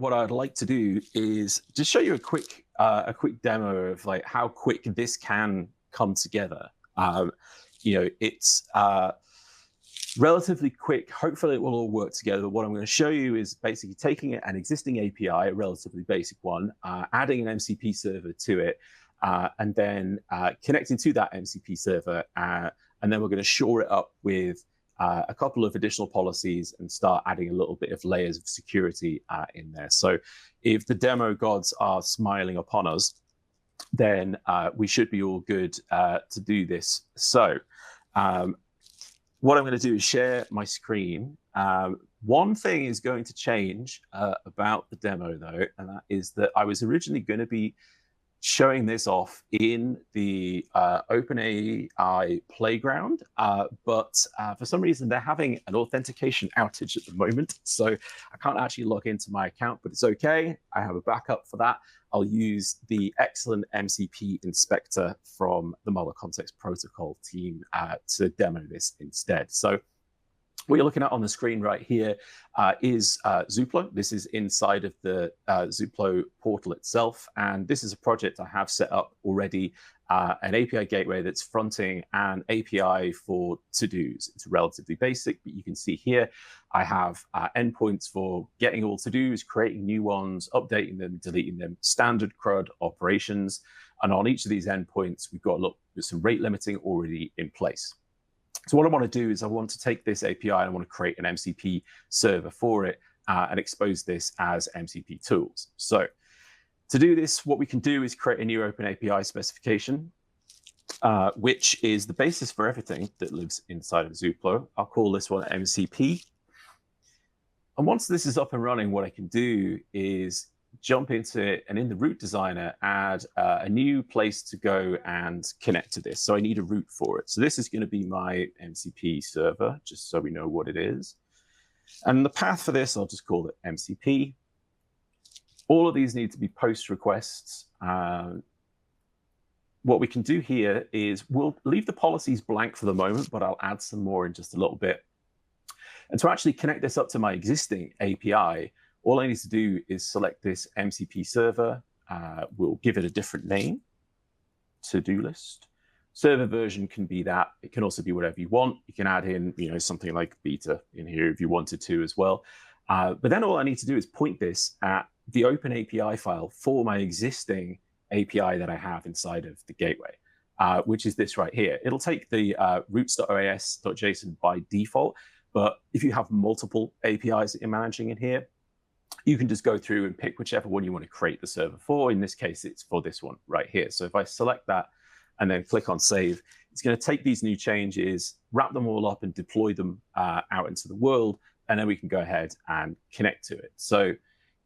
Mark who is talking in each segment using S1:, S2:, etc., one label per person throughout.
S1: what I'd like to do is just show you a quick demo of like how quick this can come together. It's relatively quick. Hopefully it will all work together. What I'm going to show you is basically taking an existing API, a relatively basic one, adding an MCP server to it, and then connecting to that MCP server. And then we're going to shore it up with a couple of additional policies and start adding a little bit of layers of security in there. So if the demo gods are smiling upon us, then we should be all good to do this. So what I'm going to do is share my screen. One thing is going to change about the demo, though, and that is that I was originally going to be showing this off in the OpenAI playground, but for some reason they're having an authentication outage at the moment, so I can't actually log into my account, but it's okay. I have a backup for that. I'll use the excellent MCP inspector from the Model Context Protocol team to demo this instead. So what you're looking at on the screen right here is Zuplo. This is inside of the Zuplo portal itself. And this is a project I have set up already, an API gateway that's fronting an API for to-dos. It's relatively basic, but you can see here, I have endpoints for getting all to-dos, creating new ones, updating them, deleting them, standard CRUD operations. And on each of these endpoints, we've got a look with some rate limiting already in place. So what I want to do is I want to take this API and I want to create an MCP server for it and expose this as MCP tools. So to do this, what we can do is create a new Open API specification, which is the basis for everything that lives inside of Zuplo. I'll call this one MCP. And once this is up and running, what I can do is jump into it and in the root designer, add a new place to go and connect to this. So I need a root for it. So this is going to be my MCP server, just so we know what it is. And the path for this, I'll just call it MCP. All of these need to be post requests. What we can do here is we'll leave the policies blank for the moment, but I'll add some more in just a little bit. And to actually connect this up to my existing API, all I need to do is select this MCP server. We'll give it a different name, to-do list. Server version can be that. It can also be whatever you want. You can add in, something like beta in here if you wanted to as well. But then all I need to do is point this at the Open API file for my existing API that I have inside of the gateway, which is this right here. It'll take the routes.oas.json by default, but if you have multiple APIs that you're managing in here, you can just go through and pick whichever one you want to create the server for. In this case, it's for this one right here. So if I select that and then click on save, it's going to take these new changes, wrap them all up and deploy them out into the world. And then we can go ahead and connect to it. So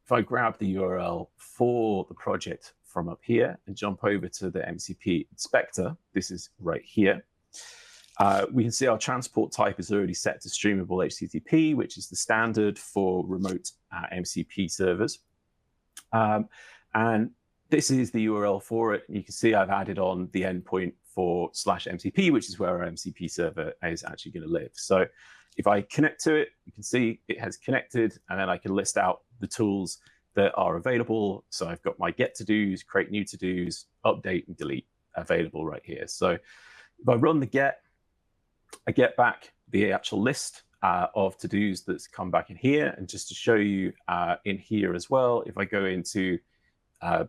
S1: if I grab the URL for the project from up here and jump over to the MCP inspector, this is right here. We can see our transport type is already set to streamable HTTP, which is the standard for remote MCP servers. And this is the URL for it. You can see I've added on the endpoint for /MCP, which is where our MCP server is actually going to live. So if I connect to it, you can see it has connected, and then I can list out the tools that are available. So I've got my get to-dos, create new to-dos, update and delete available right here. So if I run the get, I get back the actual list of to-dos that's come back in here. And just to show you in here as well, if I go into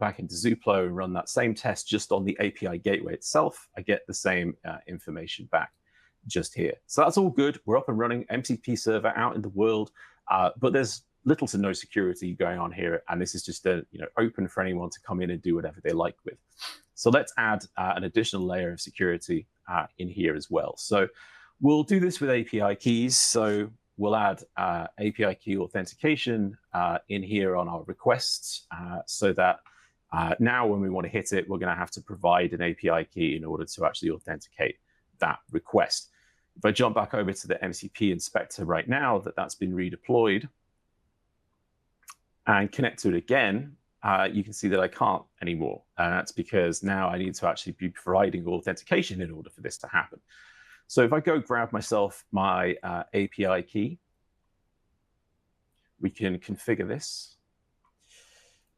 S1: back into Zuplo and run that same test just on the API gateway itself, I get the same information back just here. So that's all good. We're up and running, MCP server out in the world, but there's little to no security going on here. And this is just open for anyone to come in and do whatever they like with. So let's add an additional layer of security in here as well. So we'll do this with API keys. So we'll add API key authentication in here on our requests so that now when we want to hit it, we're going to have to provide an API key in order to actually authenticate that request. If I jump back over to the MCP inspector right now, that's been redeployed and connect to it again, you can see that I can't anymore. And that's because now I need to actually be providing authentication in order for this to happen. So if I go grab myself my API key, we can configure this.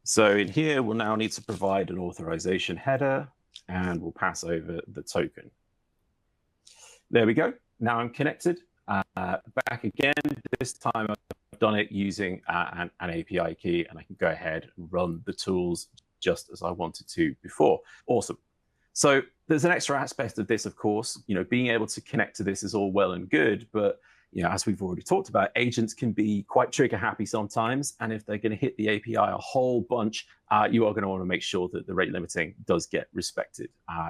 S1: So in here, we'll now need to provide an authorization header, and we'll pass over the token. There we go. Now I'm connected. Back again, this time I've done it using an API key, and I can go ahead and run the tools just as I wanted to before. Awesome. So there's an extra aspect of this, of course. Being able to connect to this is all well and good, but as we've already talked about, agents can be quite trigger happy sometimes. And if they're going to hit the API a whole bunch, you are going to want to make sure that the rate limiting does get respected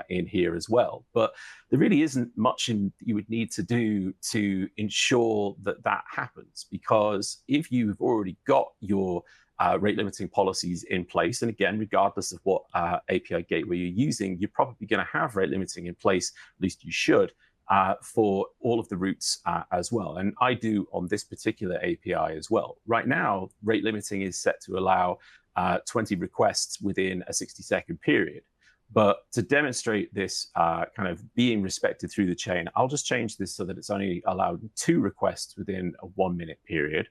S1: in here as well. But there really isn't much you would need to do to ensure that that happens, because if you've already got your rate limiting policies in place, and again, regardless of what API gateway you're using, you're probably going to have rate limiting in place, at least you should, for all of the routes as well. And I do on this particular API as well. Right now, rate limiting is set to allow 20 requests within a 60-second period. But to demonstrate this kind of being respected through the chain, I'll just change this so that it's only allowed 2 requests within a 1-minute period.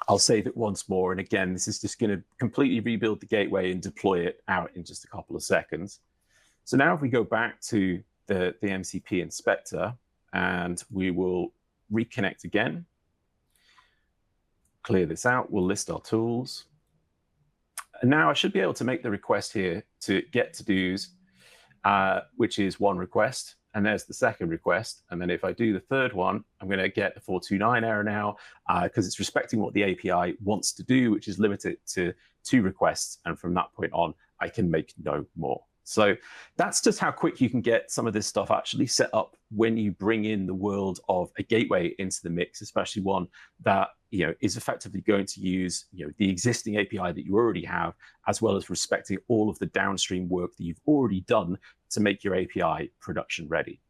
S1: I'll save it once more. And again, this is just going to completely rebuild the gateway and deploy it out in just a couple of seconds. So now if we go back to the MCP inspector, and we will reconnect again, clear this out, we'll list our tools. And now I should be able to make the request here to get to-dos, which is 1 request. And there's the second request. And then if I do the third one, I'm going to get a 429 error now, because it's respecting what the API wants to do, which is limited to 2 requests. And from that point on, I can make no more. So that's just how quick you can get some of this stuff actually set up when you bring in the world of a gateway into the mix, especially one that is effectively going to use the existing API that you already have, as well as respecting all of the downstream work that you've already done to make your API production ready.